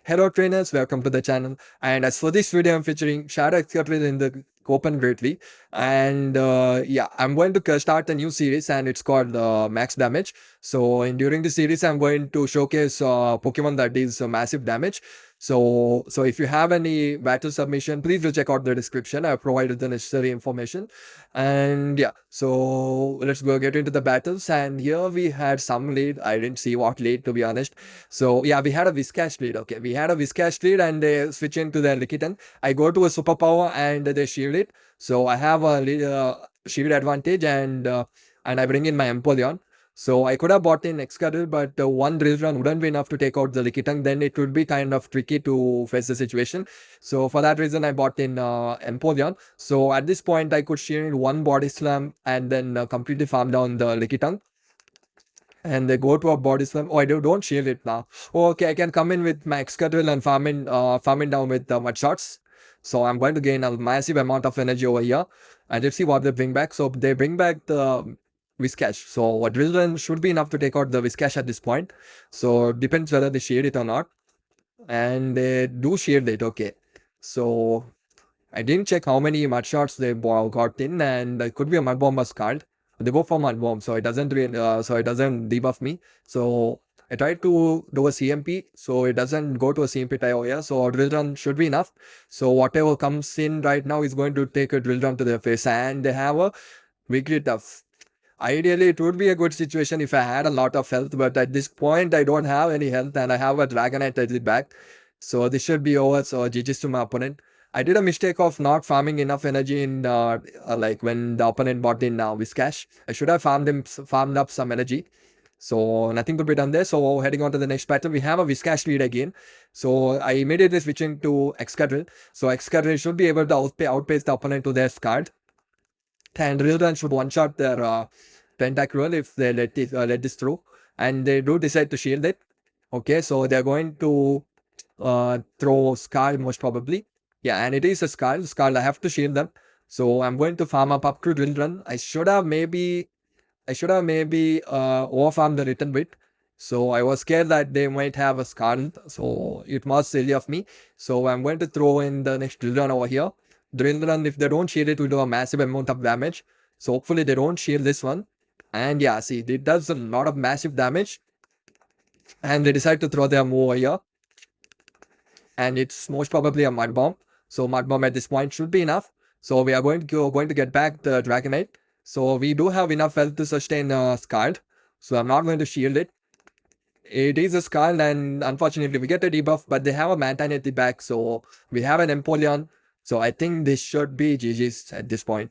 Hello trainers, welcome to the channel. And as for this video, I'm featuring Shadow Excadrill in the Open Greatly. And yeah, I'm going to start a new series and it's called Max Damage. So during the series, I'm going to showcase Pokemon that deals massive damage. So if you have any battle submission, please do check out the description. I've provided the necessary information. And yeah, so let's go get into the battles. And here we had some lead. I didn't see what lead, to be honest. So yeah, we had a Viscash lead. Okay, we had a Viscash lead and they switch into their Lickitung. I go to a superpower and they shield it. So I have a shield advantage and I bring in my Empoleon. So I could have bought in Excadrill, but one drill run wouldn't be enough to take out the Lickitung. Then it would be kind of tricky to face the situation. So for that reason, I bought in Empoleon. So at this point, I could shield one Body Slam and then completely farm down the Lickitung. And they go to a body slam. Oh, don't shield it now. Oh, okay, I can come in with my Excadrill and farm it down with mud shots. So I'm going to gain a massive amount of energy over here. And let's see what they bring back. So they bring back the Viscash. So what Drizzle should be enough to take out the Viscash at this point. So it depends whether they shield it or not. And they do shield it. Okay. So I didn't check how many mud shots they got in, and it could be a mud bomb was called. They go for mud bomb, so it doesn't debuff me. So I tried to do a CMP, so it doesn't go to a CMP tie over here. So a drill run should be enough. So whatever comes in right now is going to take a drill run to their face, and they have a weekly tough. Ideally, it would be a good situation if I had a lot of health, but at this point, I don't have any health, and I have a Dragonite at the back. So this should be over. So GG's to my opponent. I did a mistake of not farming enough energy in like when the opponent bought in Viscash. I should have farmed up some energy. So nothing could be done there. So heading on to the next battle, we have a Viscash lead again. So I immediately switching to Excadrill. So Excadrill should be able to outpace the opponent to their card. And Rildan should one-shot their Tentacruel if they let this through. And they do decide to shield it. Okay, so they're going to throw Scar most probably. Yeah, and it is a Scar. I have to shield them. So I'm going to farm up to Drill Run. I should have maybe overfarmed a little bit. So I was scared that they might have a Scar. So it was silly of me. So I'm going to throw in the next Drill Run over here. Drill Run, if they don't shield it, will do a massive amount of damage. So hopefully they don't shield this one. And yeah, see, it does a lot of massive damage. And they decide to throw their move over here. And it's most probably a Mud Bomb. So Mud Bomb at this point should be enough. So we are going to get back the Dragonite. So we do have enough health to sustain Scald. So I'm not going to shield it. It is a Scald and unfortunately we get a debuff, but they have a Mantine at the back. So we have an Empoleon. So I think this should be GG's at this point.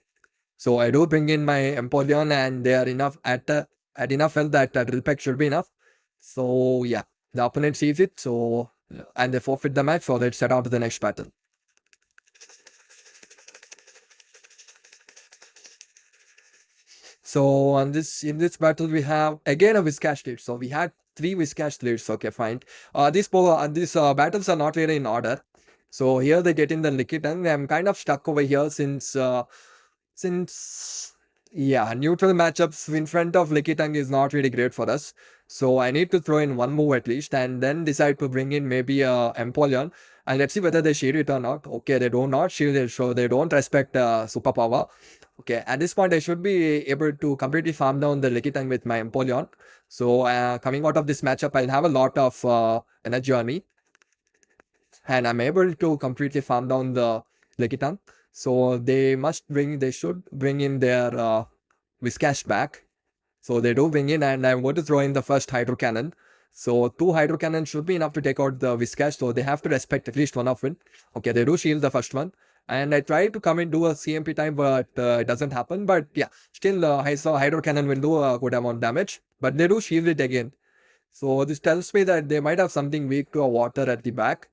So I do bring in my Empoleon and they are enough at enough health that Drill Peck should be enough. So yeah, the opponent sees it. So and they forfeit the match. So let's set out to the next battle. So in this battle we have again a Viscash lead. So we had 3 Viscash leads. Okay, fine. These battles are not really in order. So here they get in the Lickitung. I'm kind of stuck over here since yeah, neutral matchups in front of Lickitung is not really great for us. So I need to throw in one move at least and then decide to bring in maybe a Empoleon. And let's see whether they shield it or not. Okay, they do not shield it, so they don't respect superpower. Okay, at this point I should be able to completely farm down the Lickitung with my Empoleon. So coming out of this matchup, I'll have a lot of energy on me. And I'm able to completely farm down the Lickitung. So they should bring in their Viscash back. So they do bring in, and I'm going to throw in the first Hydro Cannon. So 2 Hydro Cannon should be enough to take out the Viscash. So they have to respect at least one of it. Okay, they do shield the first one. And I tried to come and do a CMP time, but it doesn't happen. But yeah, still I saw Hydro Cannon will do a good amount of damage. But they do shield it again. So this tells me that they might have something weak to a water at the back.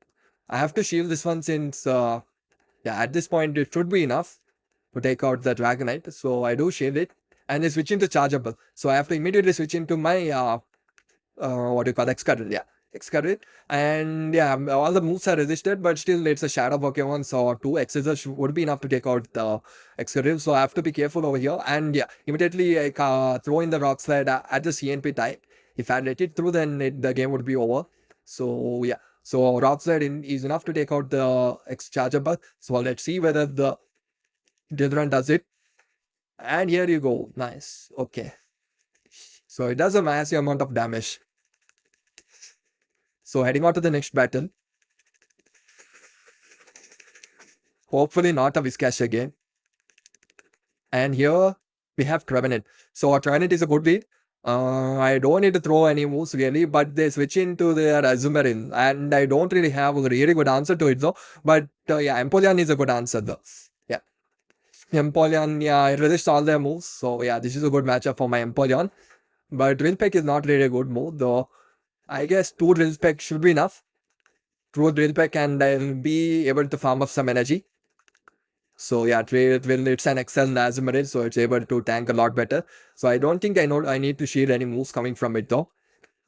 I have to shield this one since yeah, at this point it should be enough to take out the Dragonite. So I do shield it and they switch into chargeable. So I have to immediately switch into my what do you call Excadrill? Yeah, Excadrill. And yeah, all the moves are resisted, but still it's a shadow Pokemon. So 2 X's would be enough to take out the Excadrill. So I have to be careful over here. And yeah, immediately I throw in the Rock Slide at the CNP type. If I let it through, then the game would be over. So yeah, So Rock Slide is enough to take out the Excharger bug. So let's see whether the Drill does it. And here you go. Nice. Okay. So it does a massive amount of damage. So heading on to the next battle. Hopefully not a Whiscash again. And here we have Trevenant. So our Trevenant is a good lead. I don't need to throw any moves really, but they switch into their Azumarill, and I don't really have a really good answer to it though. But yeah, Empoleon is a good answer though. Yeah, Empoleon, yeah, it resists all their moves. So yeah, this is a good matchup for my Empoleon. But Drill Peck is not really a good move though. I guess 2 Drill Peck should be enough. 2 Drill Peck and I'll be able to farm up some energy. So yeah, it's an excellent Azumarill, so it's able to tank a lot better. So I don't think I need to shield any moves coming from it though.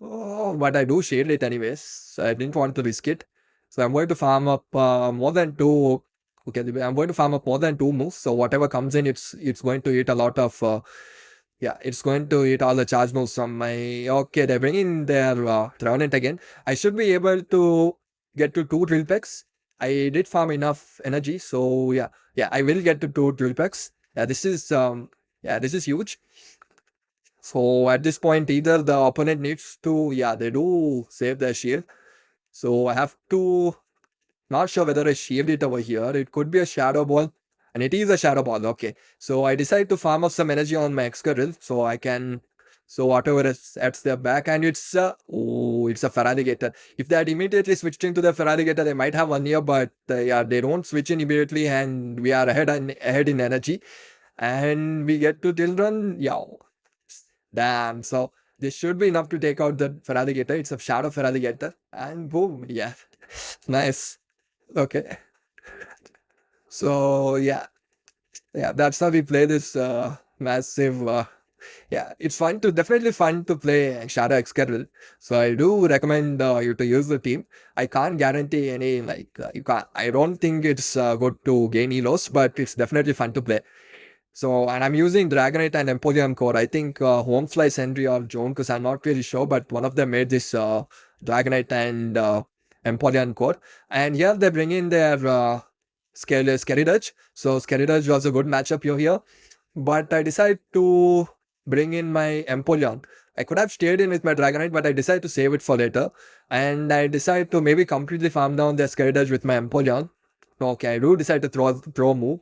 Oh, but I do shield it anyways. So I didn't want to risk it. So I'm going to farm up more than 2. Okay, I'm going to farm up more than 2 moves. So whatever comes in, it's going to eat a lot of yeah, it's going to eat all the charge moves from my. Okay, they're bringing their Trevenant again. I should be able to get to 2 drill packs. I did farm enough energy, so yeah, I will get to 2 drill packs. Yeah, this is huge. So at this point, either the opponent needs to, yeah, they do save their shield. So I have to, not sure whether I shaved it over here. It could be a shadow ball. And it is a shadow ball. Okay. So I decide to farm up some energy on my Excadrill. So I can, so whatever is at their back. And it's it's a Feraligatr. If they had immediately switched into the Feraligatr, they might have one year, but yeah, they don't switch in immediately. And we are ahead in energy. And we get to Tilron. Yeah. Damn. So this should be enough to take out the Feraligatr. It's a shadow Feraligatr. And boom. Yeah. Nice. Okay. So yeah, that's how we play this massive. Yeah, it's definitely fun to play Shadow Excadrill. So I do recommend you to use the team. I can't guarantee any you can't. I don't think it's good to gain elos, but it's definitely fun to play. So, and I'm using Dragonite and Empoleon core. I think Homefly, Sentry, or Joan, because I'm not really sure, but one of them made this Dragonite and Empoleon core. And here they bring in their Scaridudge. So, Scaridudge was a good matchup here. But I decided to bring in my Empoleon. I could have stayed in with my Dragonite, but I decided to save it for later. And I decided to maybe completely farm down their Scaridudge with my Empoleon. Okay, I do decide to throw a move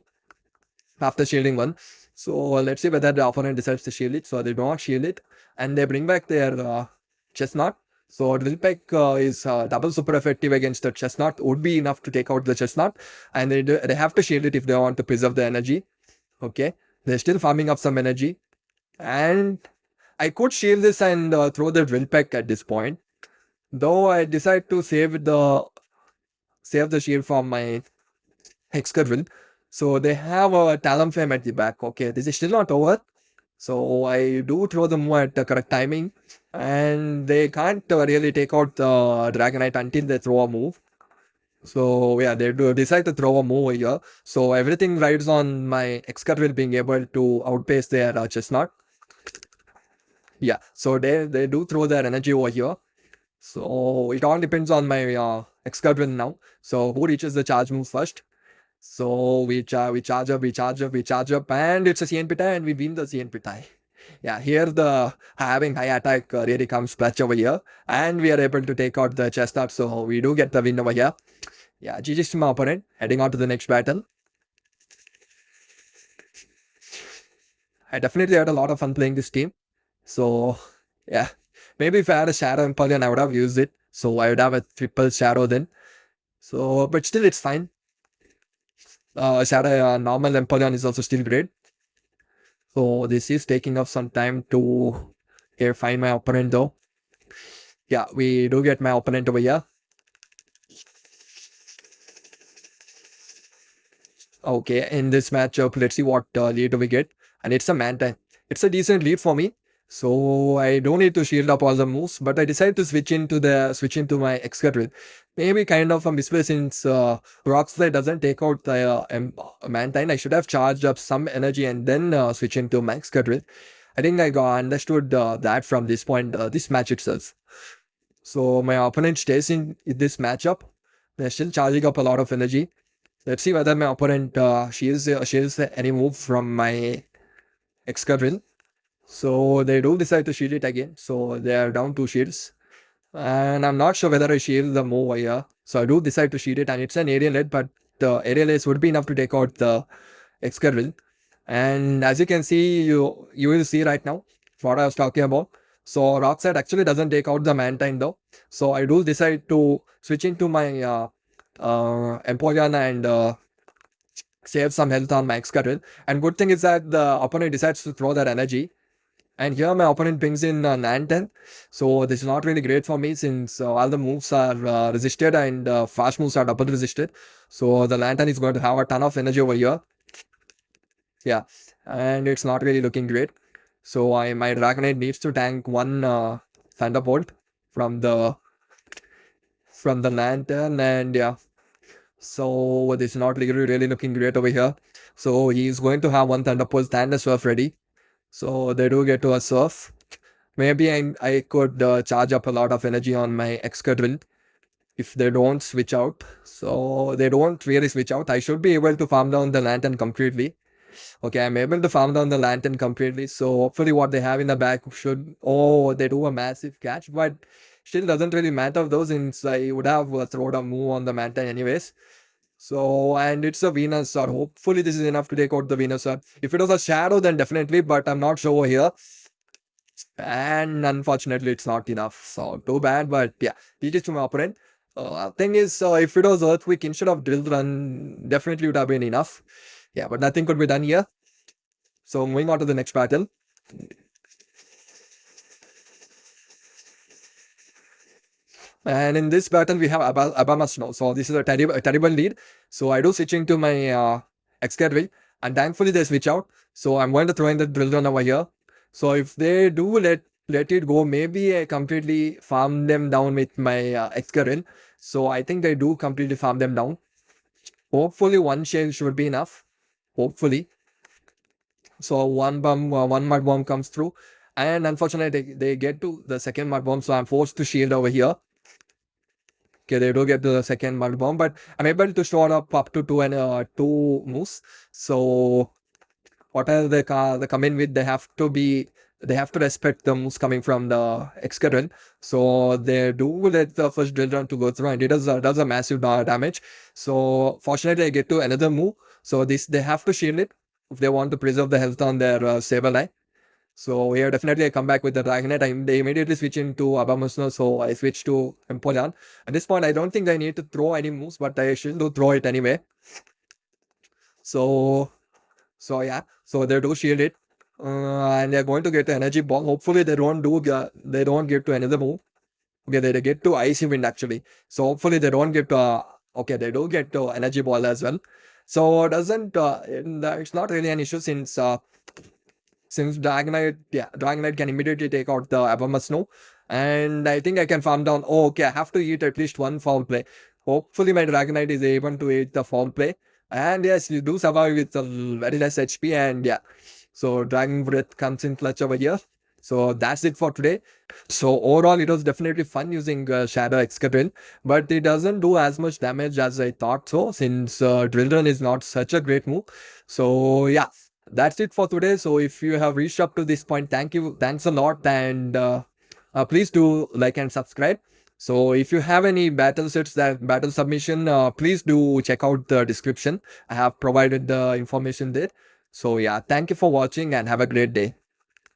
after shielding one. So let's see whether the opponent decides to shield it. So they do not shield it, and they bring back their Chestnut. So Drill Peck is double super effective against the Chestnut. Would be enough to take out the Chestnut, and they have to shield it if they want to preserve the energy. Okay, they're still farming up some energy, and I could shield this and throw the Drill Peck at this point. Though I decide to save the shield from my Excadrill. So they have a Talonflame at the back. Okay, this is still not over. So I do throw them at the correct timing. And they can't really take out the Dragonite until they throw a move. So yeah, they do decide to throw a move here. So everything rides on my Excadrill being able to outpace their Chestnut. Yeah, so they do throw their energy over here. So it all depends on my Excadrill now. So who reaches the charge move first? So we charge up, and it's a CNP tie, and we win the CNP tie. Yeah, here the having high attack really comes clutch over here, and we are able to take out the Chestnut, so we do get the win over here. Yeah, GG's to my opponent, heading on to the next battle. I definitely had a lot of fun playing this team. So yeah, maybe if I had a Shadow Empoleon, I would have used it. So I would have a triple Shadow then. So, but still it's fine. Shadow normal Empoleon is also still great. So this is taking up some time to here find my opponent though. Yeah, we do get my opponent over here. Okay, in this matchup, let's see what lead do we get. And it's a Mantine. It's a decent lead for me. So I don't need to shield up all the moves, but I decided to switch into my Excadrill. Maybe kind of a misplay since Rock Slide doesn't take out the Mantine. I should have charged up some energy and then switch into my Excadrill. I think I understood that from this point, this match itself. So my opponent stays in this matchup. They're still charging up a lot of energy. Let's see whether my opponent shields any move from my Excadrill. So they do decide to shield it again. So they are down 2 shields. And I'm not sure whether I shield the move here. So I do decide to shield it, and it's an aerial hit, but the aerial ace would be enough to take out the Excadrill. And as you can see, you will see right now what I was talking about. So Rockset actually doesn't take out the Mantine though. So I do decide to switch into my Empoleon and save some health on my Excadrill. And good thing is that the opponent decides to throw that energy. And here my opponent brings in Nanten. So this is not really great for me since all the moves are resisted and fast moves are double resisted. So the Lantern is going to have a ton of energy over here. Yeah, and it's not really looking great. So my Dragonite needs to tank one Thunderbolt from the Lantern, and yeah. So this is not really looking great over here. So he's going to have one Thunderbolt and a Surf ready. So they do get to a Surf. Maybe I could charge up a lot of energy on my Excadrill if they don't switch out. So they don't really switch out. I should be able to farm down the Lantern completely. Okay, I'm able to farm down the Lantern completely. So hopefully what they have in the back should... Oh, they do a massive catch, but still doesn't really matter though, since I would have thrown a move on the Mantine anyways. So, and it's a Venusaur. Hopefully this is enough to take out the Venusaur. If it was a Shadow, then definitely, but I'm not sure here. And unfortunately, it's not enough. So, too bad, but yeah, it is to my opponent. Thing is, if it was Earthquake instead of Drill Run, definitely would have been enough. Yeah, but nothing could be done here. So, moving on to the next battle. And in this battle, we have Abama Snow. So this is a terrible lead. So I do switch into my Excadrill, and thankfully they switch out. So I'm going to throw in the Drill Run over here. So if they do let it go, maybe I completely farm them down with my Excadrill. So I think they do completely farm them down. Hopefully one shell should be enough. Hopefully. So one mud bomb comes through, and unfortunately they get to the second mud bomb. So I'm forced to shield over here. Okay, they do get the second mud bomb, but I'm able to store up to two moves. So whatever they come in with, they have to respect the moves coming from the Excadrill. So they do let the first drill run to go through, and it does a massive damage. So fortunately, I get to another move. So this they have to shield it if they want to preserve the health on their Sableye. So here definitely I come back with the Dragonite. They immediately switch into Abamusno, so I switch to Empoleon. At this point, I don't think I need to throw any moves, but I should do throw it anyway. So yeah, so they do shield it, and they're going to get the energy ball. Hopefully they don't get to another move. Okay, they get to Icy Wind actually. So hopefully they don't get to. Okay, they do get to energy ball as well. So doesn't it's not really an issue since Dragonite can immediately take out the Abamasno. And I think I can farm down. Oh, okay, I have to eat at least one foul play. Hopefully my Dragonite is able to eat the foul play. And yes, you do survive with very less HP. And yeah, so Dragon Breath comes in clutch over here. So that's it for today. So overall, it was definitely fun using Shadow Excadrill, but it doesn't do as much damage as I thought so, since Drill Run is not such a great move. So yeah, that's it for today. So if you have reached up to this point, thanks a lot, and please do like and subscribe. So if you have any battle submission, please do check out the description. I have provided the information there. So yeah, thank you for watching and have a great day.